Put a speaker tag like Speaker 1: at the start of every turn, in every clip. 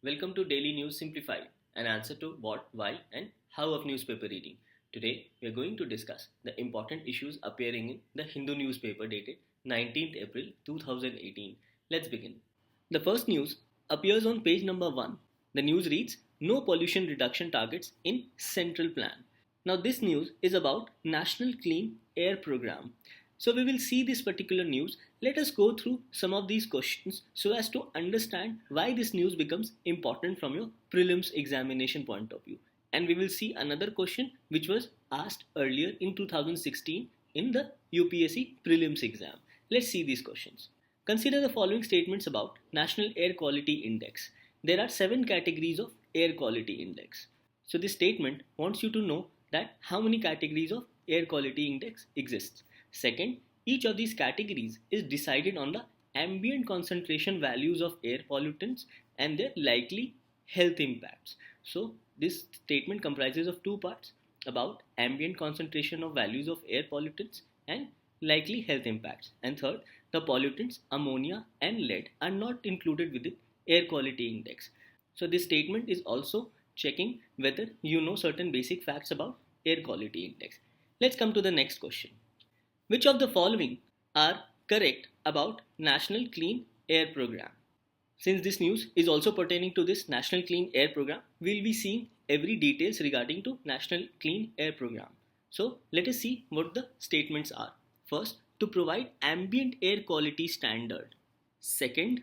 Speaker 1: Welcome to Daily News Simplified, an answer to what, why, and how of newspaper reading. Today, we are going to discuss the important issues appearing in the Hindu newspaper dated 19th April 2018. Let's begin. The first news appears on page number 1. The news reads, No pollution reduction targets in Central Plan. Now, this news is about National Clean Air Program. So we will see this particular news. Let us go through some of these questions so as to understand why this news becomes important from your prelims examination point of view. And we will see another question which was asked earlier in 2016 in the UPSC prelims exam. Let's see these questions. Consider the following statements about National Air Quality Index. There are 7 categories of air quality index. So this statement wants you to know that how many categories of air quality index exists. Second, each of these categories is decided on the ambient concentration values of air pollutants and their likely health impacts. So, this statement comprises of 2 parts about ambient concentration of values of air pollutants and likely health impacts. And third, the pollutants ammonia and lead are not included within air quality index. So, this statement is also checking whether you know certain basic facts about air quality index. Let's come to the next question. Which of the following are correct about National Clean Air Program? Since this news is also pertaining to this National Clean Air Program, we will be seeing every details regarding to National Clean Air Program. So let us see what the statements are. First, to provide ambient air quality standard. Second,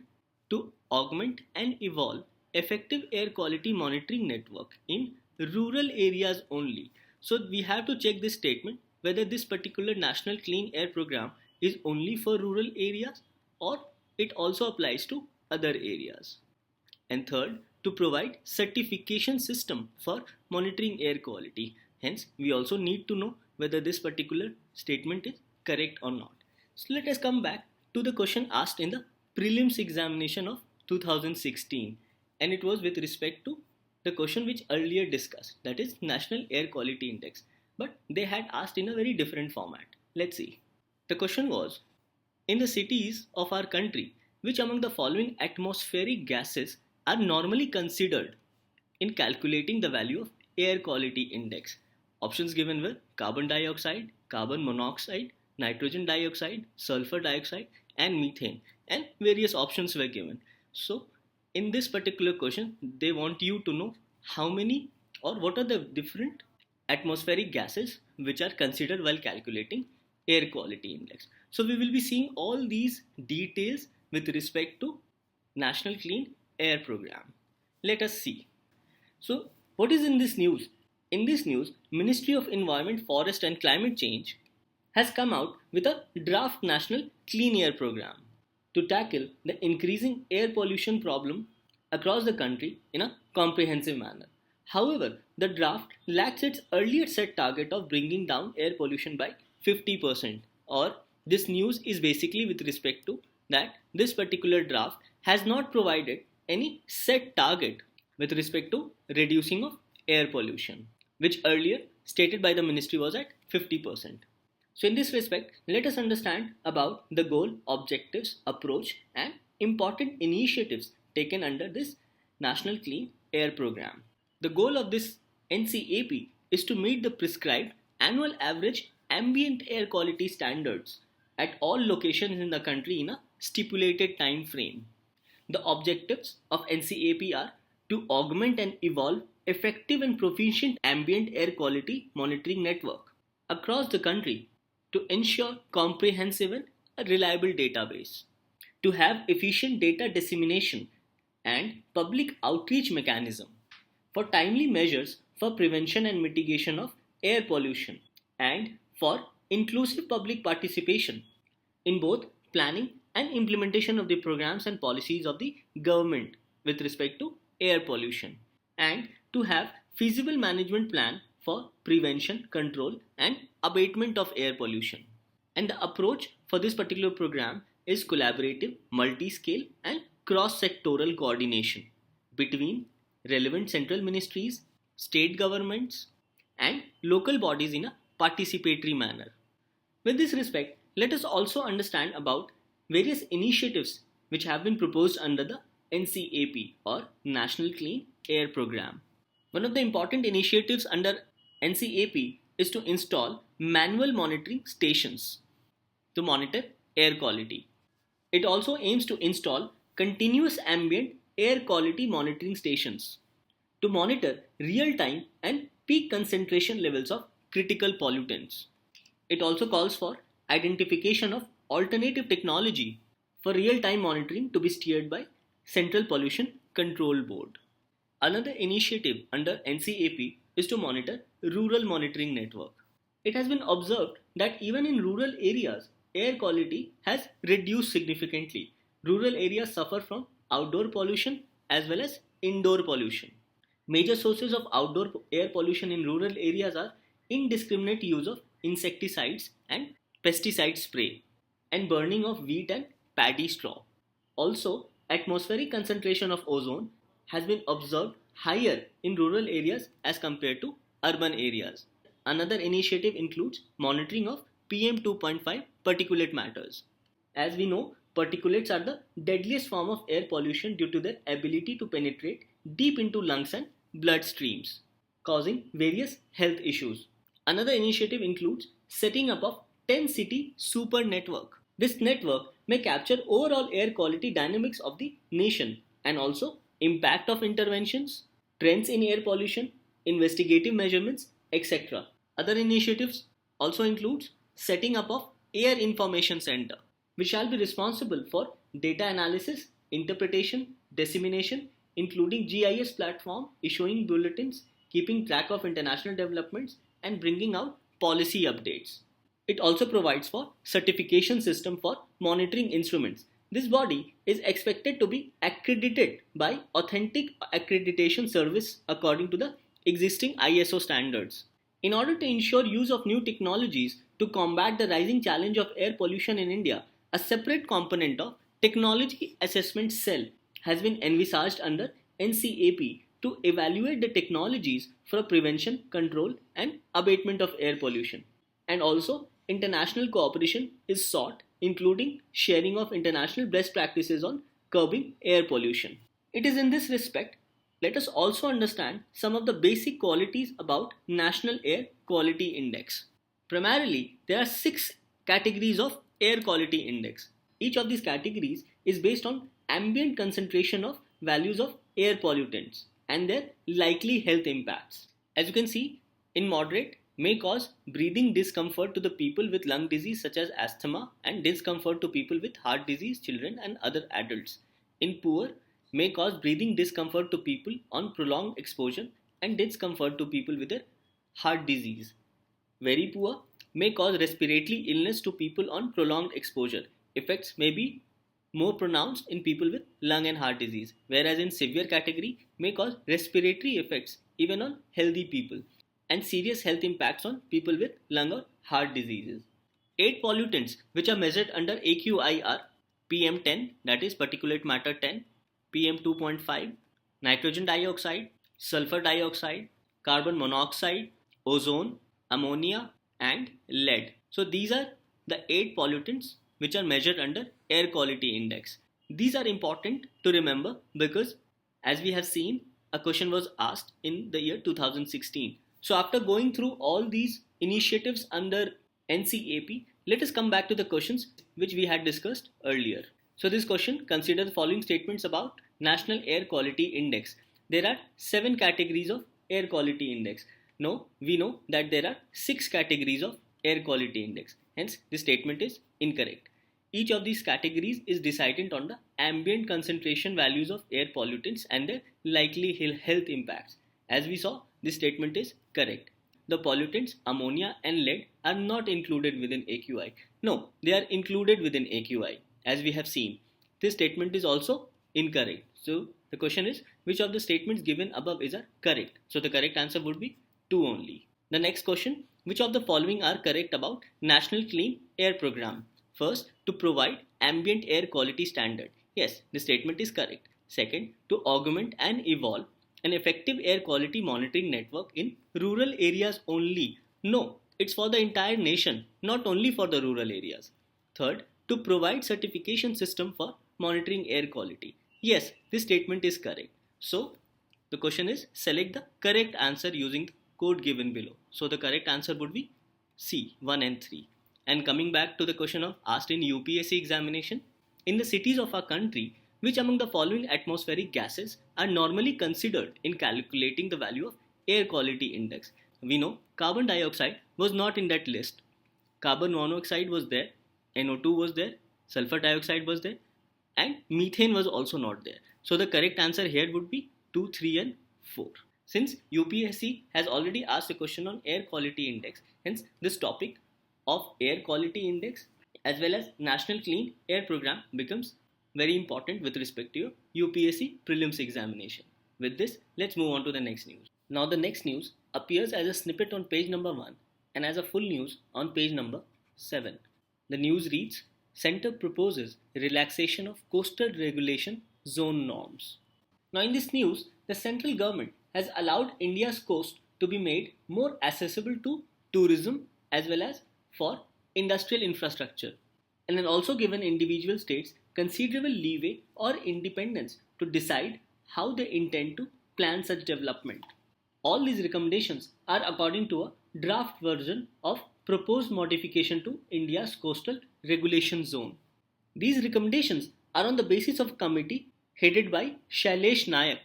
Speaker 1: to augment and evolve effective air quality monitoring network in rural areas only. So we have to check this statement whether this particular National Clean Air Program is only for rural areas or it also applies to other areas. And third, to provide certification system for monitoring air quality. Hence, we also need to know whether this particular statement is correct or not. So let us come back to the question asked in the prelims examination of 2016, and it was with respect to the question which earlier discussed, that is National Air Quality Index. But they had asked in a very different format. Let's see. The question was, in the cities of our country, which among the following atmospheric gases are normally considered in calculating the value of air quality index? Options given were carbon dioxide, carbon monoxide, nitrogen dioxide, sulfur dioxide, and methane, and various options were given. So in this particular question, they want you to know how many or what are the different atmospheric gases which are considered while calculating air quality index. So we will be seeing all these details with respect to National Clean Air Program. Let us see. So what is in this news? In this news, Ministry of Environment, Forest and Climate Change has come out with a draft National Clean Air Program to tackle the increasing air pollution problem across the country in a comprehensive manner. However, the draft lacks its earlier set target of bringing down air pollution by 50%. Or this news is basically with respect to that this particular draft has not provided any set target with respect to reducing of air pollution, which earlier stated by the ministry was at 50%. So in this respect, let us understand about the goal, objectives, approach and important initiatives taken under this National Clean Air Program. The goal of this NCAP is to meet the prescribed annual average ambient air quality standards at all locations in the country in a stipulated time frame. The objectives of NCAP are to augment and evolve effective and proficient ambient air quality monitoring network across the country to ensure comprehensive and reliable database, to have efficient data dissemination and public outreach mechanism, for timely measures for prevention and mitigation of air pollution, and for inclusive public participation in both planning and implementation of the programs and policies of the government with respect to air pollution, and to have feasible management plan for prevention, control and abatement of air pollution. And the approach for this particular program is collaborative, multi-scale and cross-sectoral coordination between relevant central ministries, state governments and local bodies in a participatory manner. With this respect, let us also understand about various initiatives which have been proposed under the NCAP or National Clean Air Program. One of the important initiatives under NCAP is to install manual monitoring stations to monitor air quality. It also aims to install continuous ambient air quality monitoring stations to monitor real-time and peak concentration levels of critical pollutants. It also calls for identification of alternative technology for real-time monitoring to be steered by Central Pollution Control Board. Another initiative under NCAP is to monitor rural monitoring network. It has been observed that even in rural areas, air quality has reduced significantly. Rural areas suffer from outdoor pollution as well as indoor pollution. Major sources of outdoor air pollution in rural areas are indiscriminate use of insecticides and pesticide spray and burning of wheat and paddy straw. Also, atmospheric concentration of ozone has been observed higher in rural areas as compared to urban areas. Another initiative includes monitoring of PM 2.5 particulate matters. As we know, particulates are the deadliest form of air pollution due to their ability to penetrate deep into lungs and blood streams, causing various health issues. Another initiative includes setting up of 10 city super network. This network may capture overall air quality dynamics of the nation and also impact of interventions, trends in air pollution, investigative measurements, etc. Other initiatives also includes setting up of Air Information Center, which shall be responsible for data analysis, interpretation, dissemination, including GIS platform, issuing bulletins, keeping track of international developments, and bringing out policy updates. It also provides for certification system for monitoring instruments. This body is expected to be accredited by Authentic Accreditation Service according to the existing ISO standards. In order to ensure use of new technologies to combat the rising challenge of air pollution in India, a separate component of Technology Assessment Cell has been envisaged under NCAP to evaluate the technologies for prevention, control, and abatement of air pollution. And also, international cooperation is sought, including sharing of international best practices on curbing air pollution. It is in this respect, let us also understand some of the basic qualities about National Air Quality Index. Primarily, there are 6 categories of air quality index. Each of these categories is based on ambient concentration of values of air pollutants and their likely health impacts. As you can see, in moderate may cause breathing discomfort to the people with lung disease such as asthma and discomfort to people with heart disease, children and other adults. In poor, may cause breathing discomfort to people on prolonged exposure and discomfort to people with a heart disease. Very poor may cause respiratory illness to people on prolonged exposure. Effects may be more pronounced in people with lung and heart disease, whereas in severe category may cause respiratory effects even on healthy people and serious health impacts on people with lung or heart diseases. 8 pollutants which are measured under AQI are PM10, that is particulate matter 10, PM 2.5, nitrogen dioxide, sulfur dioxide, carbon monoxide, ozone, ammonia and lead. So these are the 8 pollutants which are measured under air quality index. These are important to remember because as we have seen, a question was asked in the year 2016. So after going through all these initiatives under NCAP, let us come back to the questions which we had discussed earlier. So this question, consider the following statements about National Air Quality Index. There are 7 categories of air quality index. No, we know that there are 6 categories of air quality index. Hence, this statement is incorrect. Each of these categories is decided on the ambient concentration values of air pollutants and their likely health impacts. As we saw, this statement is correct. The pollutants ammonia and lead are not included within AQI. No, they are included within AQI. As we have seen, this statement is also incorrect. So the question is, which of the statements given above is correct? So the correct answer would be 2 only. The next question, which of the following are correct about National Clean Air Program? First, to provide ambient air quality standard. Yes, the statement is correct. Second, to augment and evolve an effective air quality monitoring network in rural areas only. No, it's for the entire nation, not only for the rural areas. Third, to provide certification system for monitoring air quality. Yes, this statement is correct. So the question is select the correct answer using the code given below. So the correct answer would be C, 1 and 3. And coming back to the question of asked in UPSC examination, in the cities of our country, which among the following atmospheric gases are normally considered in calculating the value of air quality index? We know carbon dioxide was not in that list. Carbon monoxide was there, NO2 was there, sulfur dioxide was there, and methane was also not there. So the correct answer here would be 2, 3 and 4. Since UPSC has already asked a question on air quality index, hence this topic of air quality index as well as National Clean Air Program becomes very important with respect to your UPSC prelims examination. With this, let's move on to the next news. Now the next news appears as a snippet on page number 1 and as a full news on page number 7. The news reads, Centre proposes relaxation of coastal regulation zone norms. Now in this news, the central government has allowed India's coast to be made more accessible to tourism as well as for industrial infrastructure, and then also given individual states considerable leeway or independence to decide how they intend to plan such development. All these recommendations are according to a draft version of proposed modification to India's coastal regulation zone. These recommendations are on the basis of a committee headed by Shailesh Nayak,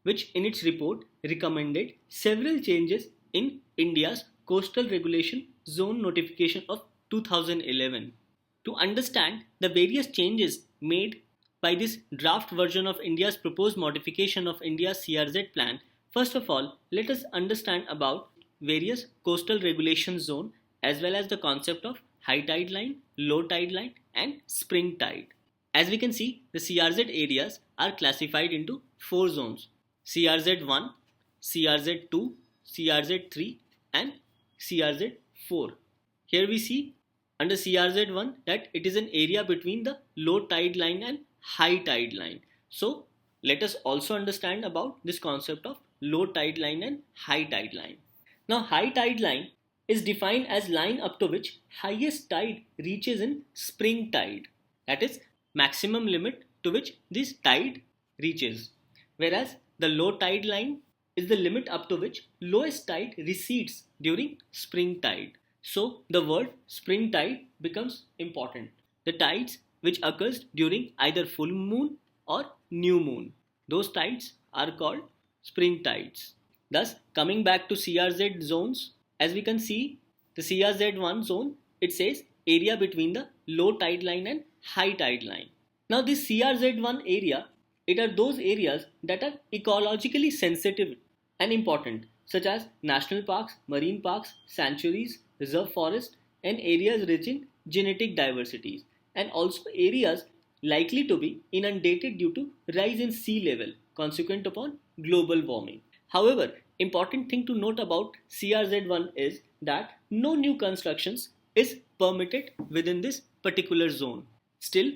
Speaker 1: which in its report recommended several changes in India's coastal regulation zone notification of 2011. To understand the various changes made by this draft version of India's proposed modification of India's CRZ plan, first of all, let us understand about various coastal regulation zone as well as the concept of high tide line, low tide line and spring tide. As we can see, the CRZ areas are classified into 4 zones: CRZ1, CRZ2, CRZ3 and CRZ4. Here we see under CRZ1 that it is an area between the low tide line and high tide line. So let us also understand about this concept of low tide line and high tide line. Now high tide line is defined as line up to which highest tide reaches in spring tide. That is maximum limit to which this tide reaches. Whereas the low tide line is the limit up to which lowest tide recedes during spring tide. So the word spring tide becomes important. The tides which occurs during either full moon or new moon. Those tides are called spring tides. Thus, coming back to CRZ zones, as we can see, the CRZ1 zone, it says area between the low tide line and high tide line. Now this CRZ1 area, it are those areas that are ecologically sensitive and important, such as national parks, marine parks, sanctuaries, reserve forests and areas rich in genetic diversities, and also areas likely to be inundated due to rise in sea level consequent upon global warming. However, important thing to note about CRZ1 is that no new constructions is permitted within this particular zone. Still,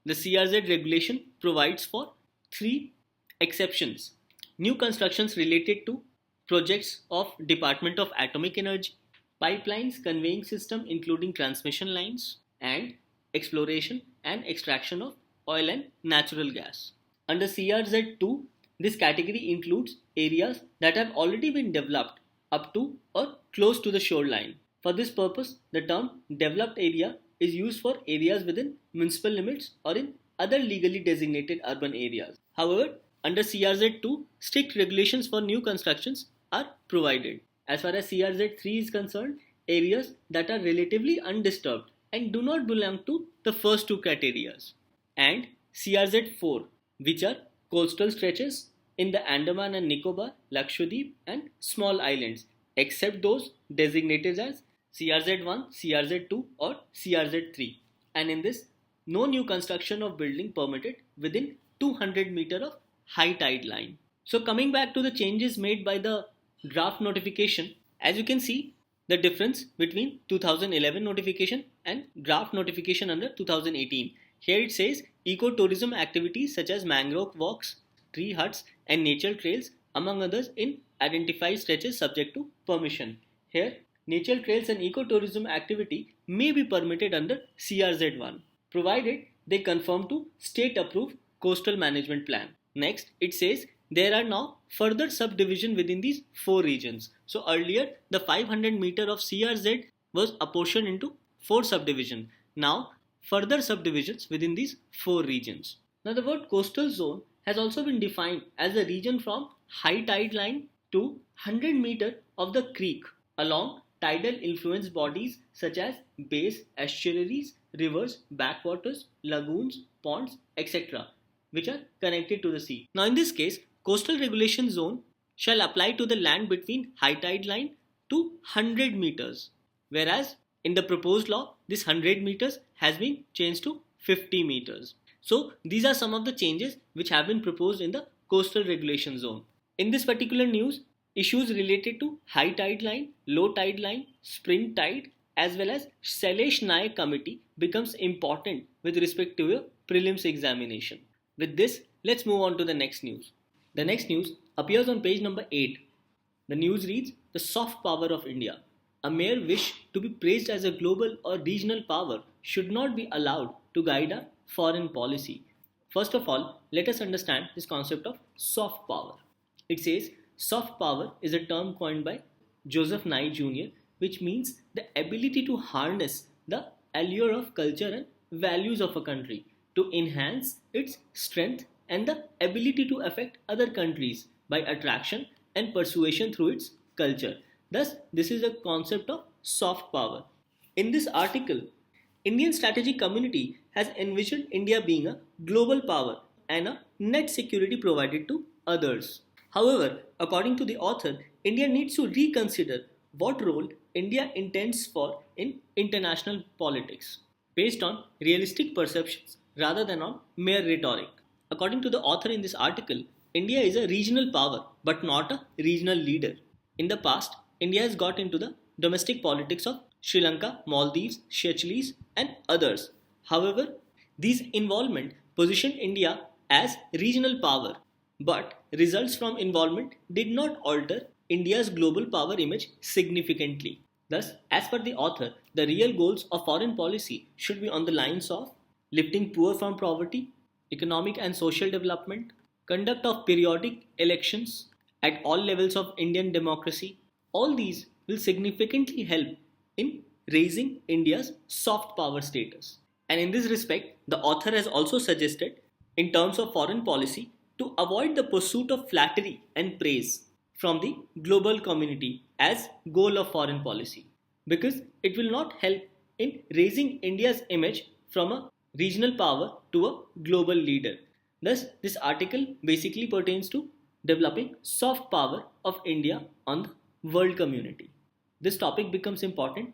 Speaker 1: the CRZ regulation provides for 3 exceptions. New constructions related to projects of Department of Atomic Energy, pipelines conveying system including transmission lines, and exploration and extraction of oil and natural gas. Under CRZ2, this category includes areas that have already been developed up to or close to the shoreline. For this purpose, the term developed area is used for areas within municipal limits or in other legally designated urban areas. However, under CRZ2, strict regulations for new constructions are provided. As far as CRZ3 is concerned, areas that are relatively undisturbed and do not belong to the first 2 categories. And CRZ4, which are coastal stretches in the Andaman and Nicobar, Lakshadweep and small islands, except those designated as CRZ1, CRZ2 or CRZ3. And in this, no new construction of building permitted within 200 meter of high tide line. So coming back to the changes made by the draft notification, as you can see the difference between 2011 notification and draft notification under 2018. Here it says ecotourism activities such as mangrove walks, tree huts and nature trails among others in identified stretches subject to permission. Here nature trails and ecotourism activity may be permitted under CRZ1 provided they conform to state approved coastal management plan. Next, it says there are now further subdivision within these 4 regions. So earlier, the 500 meter of CRZ was apportioned into 4 subdivisions. Now, further subdivisions within these 4 regions. Now, the word coastal zone has also been defined as a region from high tide line to 100 meter of the creek along tidal influence bodies such as bays, estuaries, rivers, backwaters, lagoons, ponds, etc., which are connected to the sea. Now, in this case, coastal regulation zone shall apply to the land between high tide line to 100 meters, whereas in the proposed law, this 100 meters has been changed to 50 meters. So, these are some of the changes which have been proposed in the coastal regulation zone. In this particular news, issues related to high tide line, low tide line, spring tide, as well as Salesh Nayak committee becomes important with respect to your prelims examination. With this, let's move on to the next news. The next news appears on page number 8. The news reads, "The soft power of India. A mere wish to be praised as a global or regional power should not be allowed to guide our foreign policy." First of all, let us understand this concept of soft power. It says, soft power is a term coined by Joseph Nye Jr., which means the ability to harness the allure of culture and values of a country to enhance its strength and the ability to affect other countries by attraction and persuasion through its culture. Thus, this is a concept of soft power. In this article, Indian strategic community has envisioned India being a global power and a net security provided to others. However, according to the author, India needs to reconsider what role India intends for in international politics, based on realistic perceptions rather than on mere rhetoric. According to the author in this article, India is a regional power but not a regional leader. In the past, India has got into the domestic politics of Sri Lanka, Maldives, Seychelles, and others. However, these involvement positioned India as regional power, but results from involvement did not alter India's global power image significantly. Thus, as per the author, the real goals of foreign policy should be on the lines of lifting poor from poverty, economic and social development, conduct of periodic elections at all levels of Indian democracy. All these will significantly help in raising India's soft power status. And in this respect, the author has also suggested, in terms of foreign policy, to avoid the pursuit of flattery and praise from the global community as goal of foreign policy, because it will not help in raising India's image from a regional power to a global leader. Thus, this article basically pertains to developing soft power of India on the world community. This topic becomes important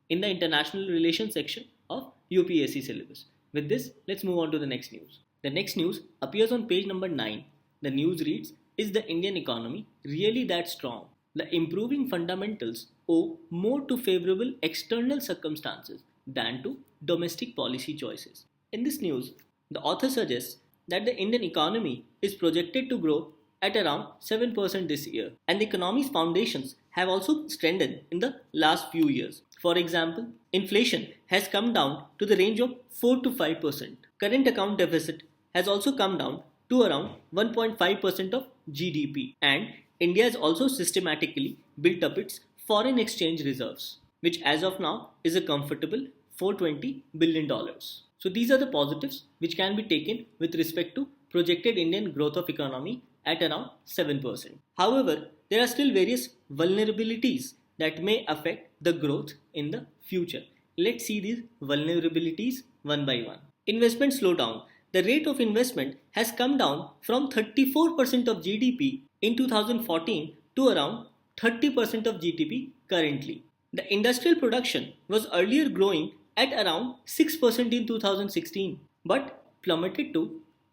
Speaker 1: in the international relations section of UPSC syllabus. With this, let's move on to the next news. The next news appears on page number 9. The news reads, "Is the Indian economy really that strong? The improving fundamentals owe more to favorable external circumstances than to domestic policy choices." In this news, the author suggests that the Indian economy is projected to grow at around 7% this year, and the economy's foundations have also strengthened in the last few years. For example, inflation has come down to the range of 4 to 5%. Current account deficit has also come down to around 1.5% of GDP, and India has also systematically built up its foreign exchange reserves, which as of now is a comfortable $420 billion. So these are the positives which can be taken with respect to projected Indian growth of economy at around 7%. However, there are still various vulnerabilities that may affect the growth in the future. Let's see these vulnerabilities one by one. Investment slowdown. The rate of investment has come down from 34% of GDP in 2014 to around 30% of GDP currently. The industrial production was earlier growing at around 6% in 2016 but plummeted to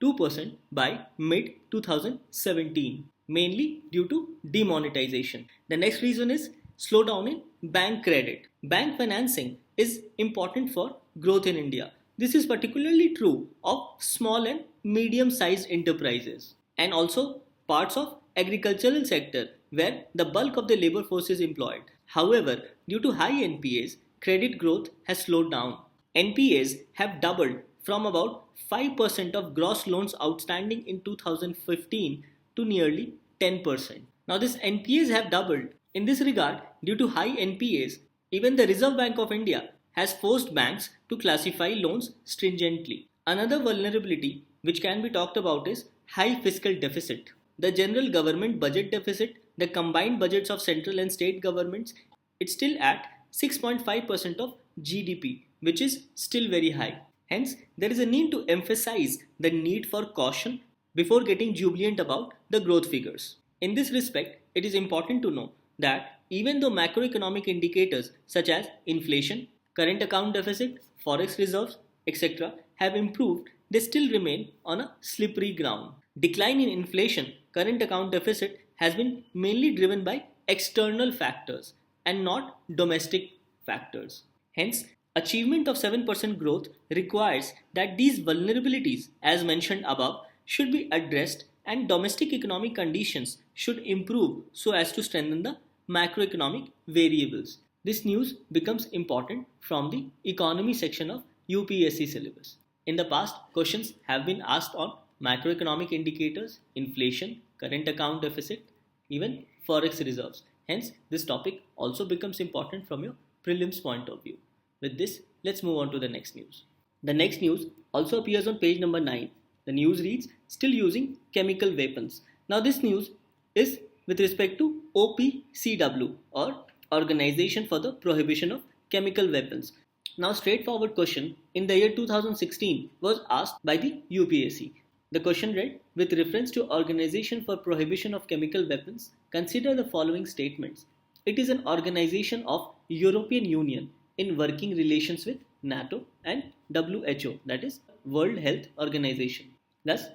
Speaker 1: 2% by mid-2017, mainly due to demonetization. The next reason is slowdown in bank credit. Bank financing is important for growth in India. This is particularly true of small and medium-sized enterprises and also parts of agricultural sector where the bulk of the labor force is employed. However, due to high NPAs, credit growth has slowed down. NPAs have doubled from about 5% of gross loans outstanding in 2015 to nearly 10%. Now, these NPAs have doubled. In this regard, due to high NPAs, even the Reserve Bank of India has forced banks to classify loans stringently. Another vulnerability which can be talked about is high fiscal deficit. The general government budget deficit, the combined budgets of central and state governments, it's still at 6.5% of GDP, which is still very high. Hence, there is a need to emphasize the need for caution before getting jubilant about the growth figures. In this respect, it is important to know that even though macroeconomic indicators such as inflation, current account deficit, forex reserves, etc. have improved, they still remain on a slippery ground. Decline in inflation, current account deficit has been mainly driven by external factors and not domestic factors. Hence, achievement of 7% growth requires that these vulnerabilities, as mentioned above, should be addressed and domestic economic conditions should improve so as to strengthen the macroeconomic variables. This news becomes important from the economy section of UPSC syllabus. In the past, questions have been asked on macroeconomic indicators, inflation, current account deficit, even forex reserves. Hence, this topic also becomes important from your prelims point of view. With this, let's move on to the next news. The next news also appears on page number 9. The news reads, still using chemical weapons. Now, this news is with respect to OPCW, or Organization for the Prohibition of Chemical Weapons. Now, straightforward question in the year 2016 was asked by the UPSC. The question read, with reference to Organization for Prohibition of Chemical Weapons, consider the following statements. It is an organization of European Union in working relations with NATO and WHO, that is World Health Organization. Thus,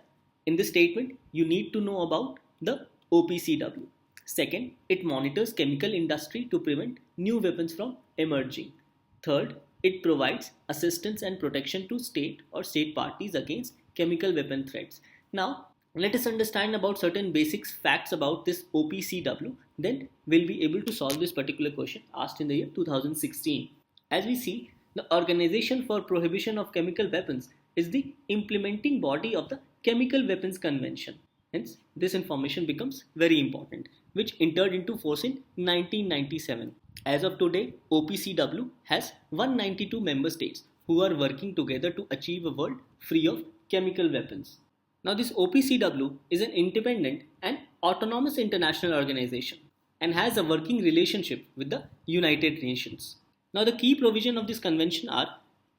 Speaker 1: in this statement, you need to know about the OPCW. Second, it monitors chemical industry to prevent new weapons from emerging. Third, it provides assistance and protection to state or state parties against chemical weapon threats. Now, let us understand about certain basics facts about this OPCW, then we'll be able to solve this particular question asked in the year 2016. As we see, the Organization for Prohibition of Chemical Weapons is the implementing body of the Chemical Weapons Convention. Hence, this information becomes very important, which entered into force in 1997. As of today, OPCW has 192 member states who are working together to achieve a world free of chemical weapons. Now, this OPCW is an independent and autonomous international organization and has a working relationship with the United Nations. Now, the key provisions of this convention are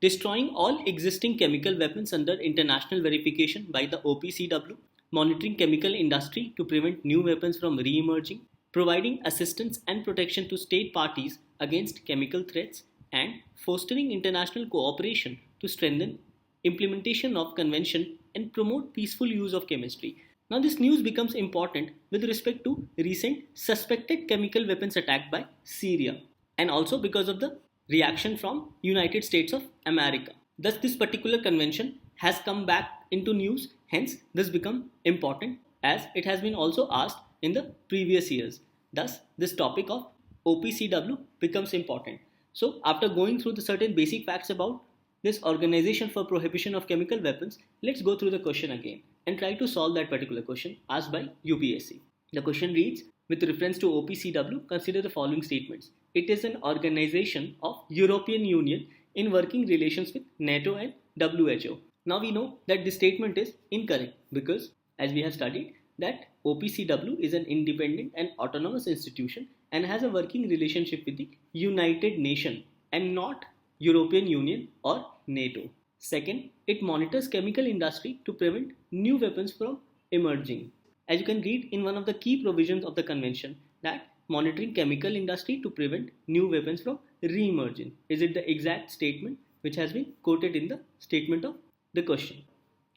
Speaker 1: destroying all existing chemical weapons under international verification by the OPCW, monitoring chemical industry to prevent new weapons from re-emerging, providing assistance and protection to state parties against chemical threats, and fostering international cooperation to strengthen implementation of convention and promote peaceful use of chemistry. Now, this news becomes important with respect to recent suspected chemical weapons attack by Syria, and also because of the reaction from United States of America. Thus, this particular convention has come back into news. Hence, this become important as it has been also asked in the previous years. Thus, this topic of OPCW becomes important. So, after going through the certain basic facts about this Organization for Prohibition of Chemical Weapons, let's go through the question again and try to solve that particular question asked by UPSC. The question reads, with reference to OPCW, consider the following statements. It is an organization of European Union in working relations with NATO and WHO. Now we know that this statement is incorrect because, as we have studied, that OPCW is an independent and autonomous institution and has a working relationship with the United Nations and not European Union or NATO. Second, it monitors chemical industry to prevent new weapons from emerging. As you can read in one of the key provisions of the convention, that monitoring chemical industry to prevent new weapons from re-emerging. Is it the exact statement which has been quoted in the statement of the question?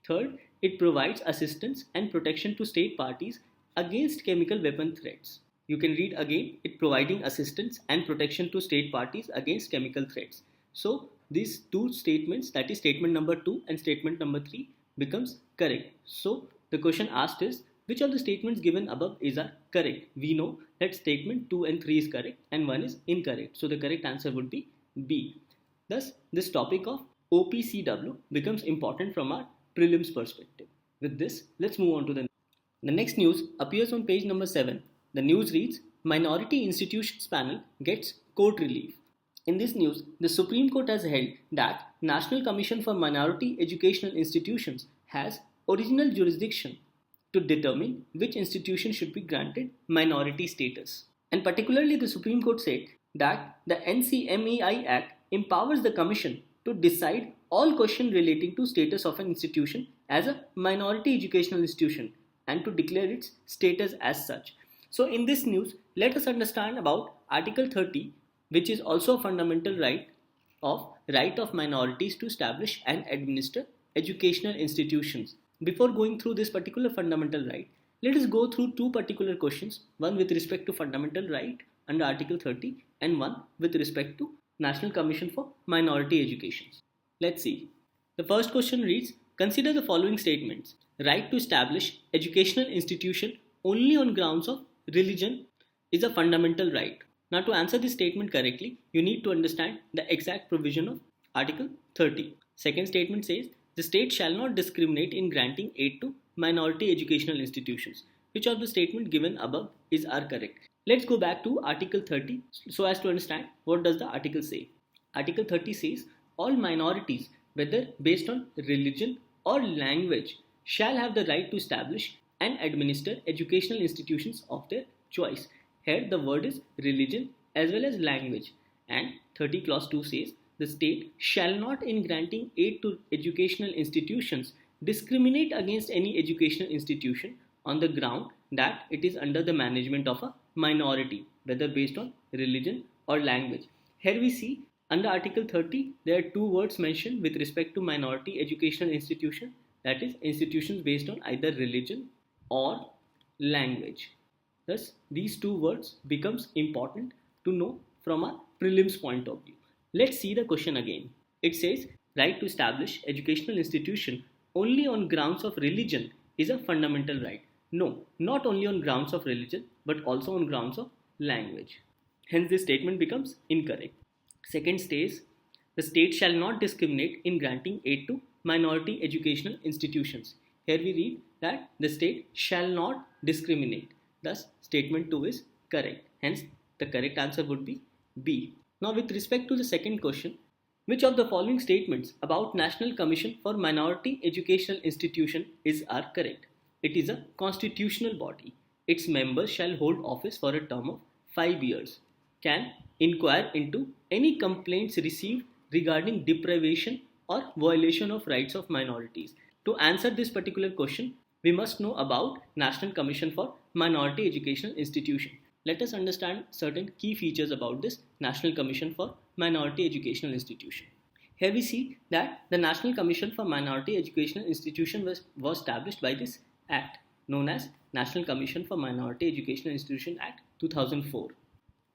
Speaker 1: Third, it provides assistance and protection to state parties against chemical weapon threats. You can read again, it providing assistance and protection to state parties against chemical threats. So these two statements, that is statement number 2 and statement number 3, becomes correct. So the question asked is, which of the statements given above is correct? We know that statement 2 and 3 is correct and 1 is incorrect. So the correct answer would be B. Thus, this topic of OPCW becomes important from our prelims perspective. With this, let's move on to the next news appears on page number 7. The news reads, Minority Institutions Panel gets court relief. In this news, the Supreme Court has held that National Commission for Minority Educational Institutions has original jurisdiction to determine which institution should be granted minority status. And particularly, the Supreme Court said that the NCMEI Act empowers the Commission to decide all questions relating to status of an institution as a minority educational institution and to declare its status as such. So in this news, let us understand about Article 30, which is also a fundamental right of minorities to establish and administer educational institutions. Before going through this particular fundamental right, let us go through two particular questions, one with respect to fundamental right under Article 30 and one with respect to National Commission for Minority Education. Let's see. The first question reads, consider the following statements. Right to establish educational institution only on grounds of religion is a fundamental right. Now to answer this statement correctly, you need to understand the exact provision of Article 30. Second statement says, the state shall not discriminate in granting aid to minority educational institutions. Which of the statement given above are correct? Let's go back to Article 30 so as to understand what does the article say. Article 30 says, all minorities, whether based on religion or language, shall have the right to establish and administer educational institutions of their choice. Here the word is religion as well as language, and 30 clause 2 says the state shall not in granting aid to educational institutions discriminate against any educational institution on the ground that it is under the management of a minority, whether based on religion or language. Here we see under Article 30 there are two words mentioned with respect to minority educational institution, that is institutions based on either religion or language. Thus, these two words becomes important to know from a prelims point of view. Let's see the question again. It says, right to establish educational institution only on grounds of religion is a fundamental right. No, not only on grounds of religion, but also on grounds of language. Hence, this statement becomes incorrect. Second says, the state shall not discriminate in granting aid to minority educational institutions. Here we read that the state shall not discriminate. Thus, statement 2 is correct. Hence, the correct answer would be B. Now, with respect to the second question, which of the following statements about National Commission for Minority Educational Institution are correct? It is a constitutional body. Its members shall hold office for a term of 5 years, can inquire into any complaints received regarding deprivation or violation of rights of minorities. To answer this particular question, we must know about National Commission for Minority Educational Institution. Let us understand certain key features about this National Commission for Minority Educational Institution. Here we see that the National Commission for Minority Educational Institution was established by this Act known as National Commission for Minority Educational Institution Act 2004.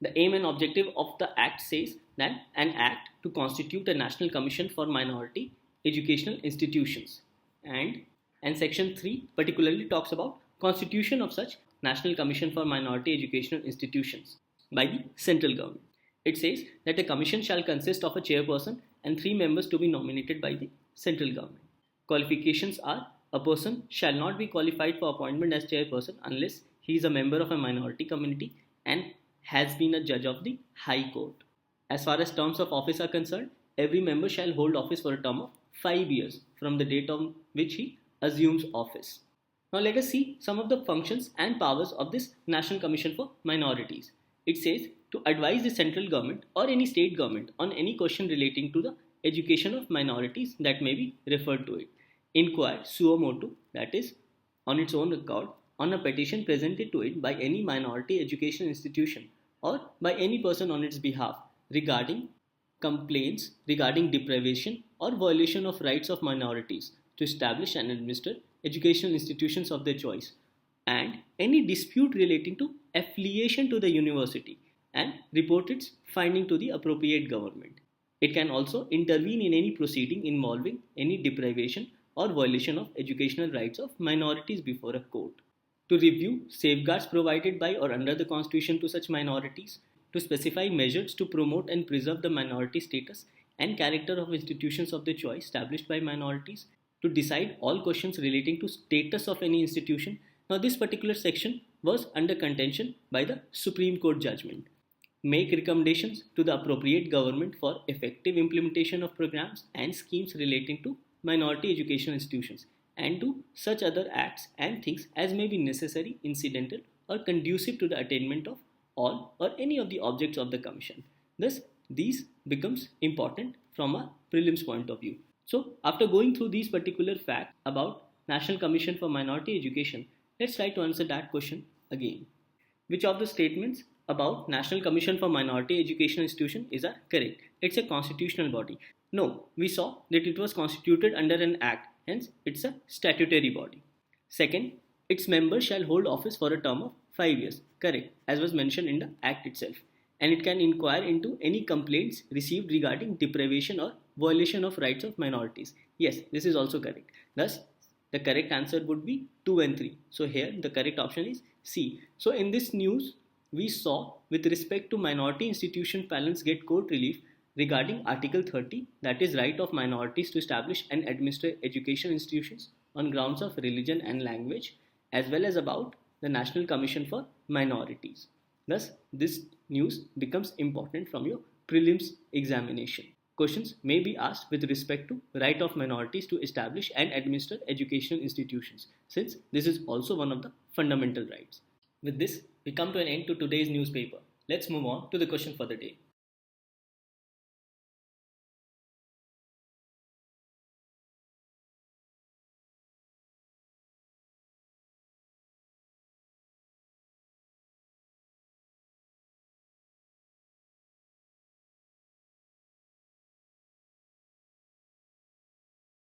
Speaker 1: The aim and objective of the Act says that an Act to constitute a National Commission for Minority Educational Institutions, and Section 3 particularly talks about constitution of such National Commission for Minority Educational Institutions by the central government. It says that a commission shall consist of a chairperson and 3 members to be nominated by the central government. Qualifications are, a person shall not be qualified for appointment as chairperson unless he is a member of a minority community and has been a judge of the High Court. As far as terms of office are concerned, every member shall hold office for a term of 5 years from the date on which he assumes office. Now let us see some of the functions and powers of this National Commission for Minorities. It says to advise the central government or any state government on any question relating to the education of minorities that may be referred to it. Inquire suo motu, that is on its own account, on a petition presented to it by any minority education institution or by any person on its behalf regarding complaints regarding deprivation or violation of rights of minorities to establish and administer educational institutions of their choice, and any dispute relating to affiliation to the university and report its finding to the appropriate government. It can also intervene in any proceeding involving any deprivation or violation of educational rights of minorities before a court. To review safeguards provided by or under the Constitution to such minorities, to specify measures to promote and preserve the minority status and character of institutions of their choice established by minorities, to decide all questions relating to status of any institution. Now this particular section was under contention by the Supreme Court judgment. Make recommendations to the appropriate government for effective implementation of programs and schemes relating to minority educational institutions, and to such other acts and things as may be necessary, incidental, or conducive to the attainment of all or any of the objects of the Commission. Thus, these becomes important from a prelims point of view. So, after going through these particular facts about National Commission for Minority Education, let's try to answer that question again. Which of the statements about National Commission for Minority Education Institution is correct? It's a constitutional body. No, we saw that it was constituted under an act, hence it's a statutory body. Second, its members shall hold office for a term of 5 years. Correct, as was mentioned in the act itself. And it can inquire into any complaints received regarding deprivation or violation of rights of minorities. Yes, this is also correct. Thus, the correct answer would be 2 and 3. So here the correct option is C. So in this news, we saw with respect to minority institution parents get court relief regarding Article 30, that is right of minorities to establish and administer education institutions on grounds of religion and language, as well as about the National Commission for Minorities. Thus, this news becomes important from your prelims examination. Questions may be asked with respect to right of minorities to establish and administer educational institutions, since this is also one of the fundamental rights. With this, we come to an end to today's newspaper. Let's move on to the question for the day.